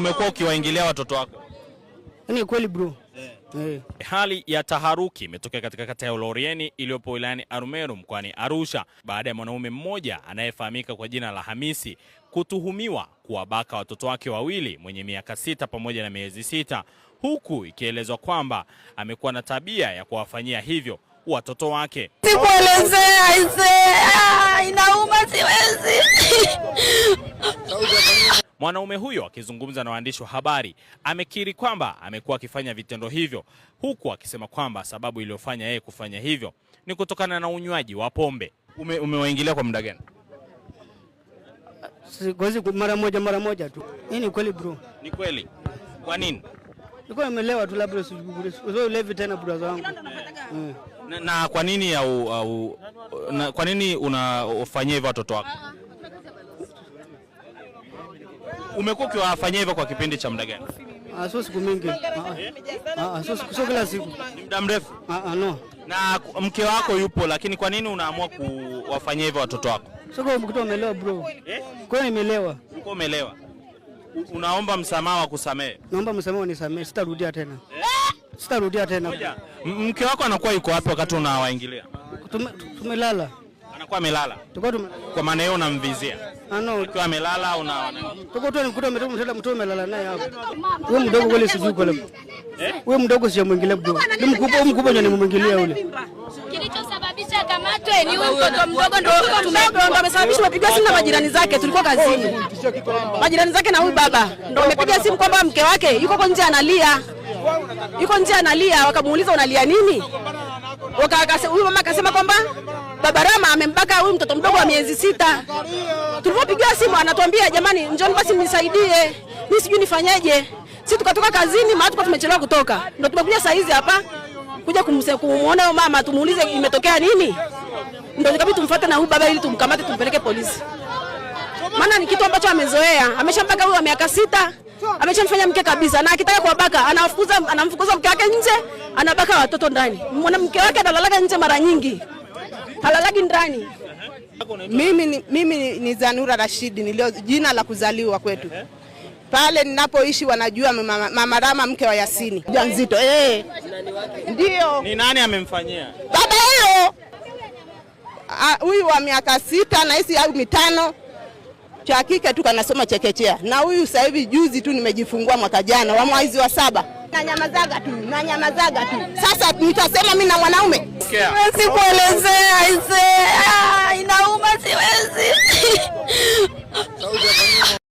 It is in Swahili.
umekuwa ukiwaingilia watoto wako? Ni kweli bro. Hali ya taharuki imetokea katika kata ya Olorieni iliyopo wilayani Arumeru mkoani Arusha baada ya mwanaume mmoja anayefahamika kwa jina la Hamisi kutuhumiwa kuwabaka watoto wake wawili mwenye miaka 6 pamoja na miezi 6, huku ikielezwa kwamba amekuwa na tabia ya kuwafanyia hivyo watoto wake. Sikuelezea inauma, siwezi. Mwanaume huyo akizungumza na waandishi wa habari amekiri kwamba amekuwa akifanya vitendo hivyo, huku akisema kwamba sababu iliyofanya yeye kufanya hivyo ni kutokana na unywaji wa pombe. Umewaingilia kwa muda gani? Siwezi, mara moja tu. Hii ni kweli bro. Ni kweli. Kwa nini? Niko nimelewa tu, labda sio ulevi tena brother wangu. Na kwa nini kwa nini unafanyia hivyo watoto wako? Umekuwa ukiwafanyia hivyo kwa kipindi cha muda gani? Sio siku mingi. Sio kila siku. Ni muda mrefu? No. Na mke wako yupo, lakini kwa nini unaamua kuwafanyia hivyo watoto wako? Sio kwa mkutano umelewa bro. Kwa nini nimelewa? Uko umelewa. Unaomba msamaha wa kusamehe? Naomba msamaha unisamehe, sitarudia tena. Sitarudia tena. Mke wako anakuwa yuko wapi wakati unawaingilia? Tumelala. Anakuwa amelala? Kwa maana hiyo unamvizia? No. Ukiwa amelala Tuko tu nikuta mtoto amelala naye hapo. Wewe mdogo kweli sijui kule. Wewe mdogo sijamuingilia bro. Ni mkubwa ndio nimemwingilia ule. Kilichosababisha kamatwe ni huyo mtoto mdogo ndio amesababisha mapigo simu na majirani zake. Tulikuwa kazini. Majirani zake na huyu baba ndio amepiga simu kwamba mke wake yuko nje analia. Wakamuuliza unalia nini? Huyu mama akasema kwamba Baba Rama amembaka huyu mtoto mdogo wa miezi 6. Tulipopigia simu anatuambia jamani, njoni basi mnisaidie. Mimi sijui nifanyeje. Sisi tukatoka kazini, maana tulikuwa tumechelewa kutoka. Ndio tumekuja saa hizi hapa kuja kumuona huyo mama tumuulize imetokea nini. Ndio nikabidi tumfuate na huyu baba ili tumkamate tumpeleke polisi. Maana ni kitu ambacho amezoea. Ameshambaka huyu wa miaka 6. Ameshamfanya mke kabisa, na akitaka kuwabaka anamfukuza mke wake nje, anabaka watoto ndani. Mwanamke wake analalaga nje mara nyingi. Halalagi ndani. Mimi ni Zanura Rashidi, nilio jina la kuzaliwa kwetu. Pale ninapoishi wanajua Mama Rama mke wa Yasini. Mjamzito. Ndio. Ni nani amemfanyia? Baba huyo. Huyu wa miaka 6 na hisi au 5. Cha kike tu kanasoma chekechea. Na huyu sasa hivi juzi tu nimejifungua mwaka jana wa mwezi wa 7. Na nyamazaga tu. Sasa nitasema mimi na mwanaume. Siwezi kuelezea inauma, siwezi.